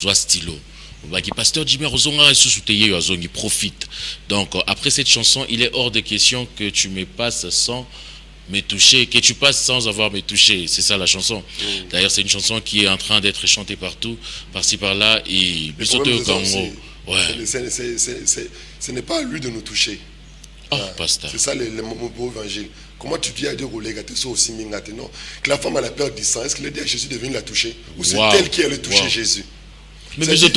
Soit stylo. Pasteur Jimmy Rozonga il profite. Donc après cette chanson, il est hors de question que tu me passes sans me toucher, que tu passes sans avoir me touché. C'est ça la chanson. D'ailleurs, c'est une chanson qui est en train d'être chantée partout, par-ci par-là. Et ouais. Ce n'est pas à lui de nous toucher. Pasteur. C'est ça le beau évangile. Comment tu dis à des collègues aussi non? Que la femme a la peur du sang, est-ce qu'il a dit à Jésus de venir la toucher? Ou c'est elle qui allait toucher Jésus? Mais il y a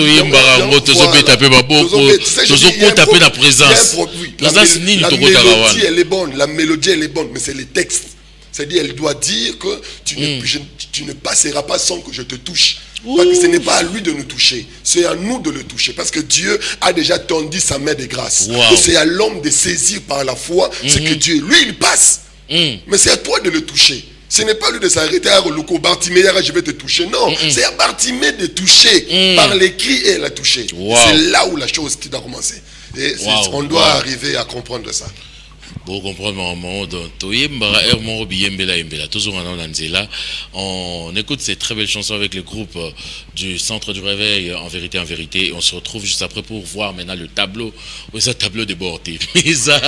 la mélodie elle est bonne, mais c'est les textes. C'est-à-dire elle doit dire que tu ne passeras pas sans que je te touche. Parce que ce n'est pas à lui de nous toucher, c'est à nous de le toucher. Parce que Dieu a déjà tendu sa main de grâce. C'est à l'homme de saisir par la foi ce que Dieu, lui il passe. Mais c'est à toi de le toucher. Ce n'est pas lui de s'arrêter à Roluko, Bartimée, je vais te toucher. Non, c'est à Bartimée de toucher par les cris et elle a touché. C'est là où la chose qui doit commencer. Et on doit arriver à comprendre ça. Pour comprendre on écoute ces très belles chansons avec le groupe du Centre du Réveil en vérité, et on se retrouve juste après pour voir maintenant le tableau, ça tableau de Borté, mais ça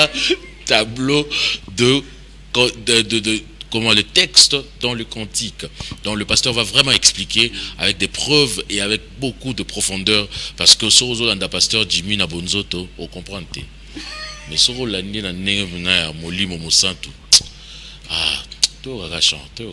tableau de comment le texte dans le cantique, dont le pasteur va vraiment expliquer avec des preuves et avec beaucoup de profondeur, parce que ce que pasteur Jimmy Nabonzoto, on comprend. Mais ce que l'année na molimo mosantu, to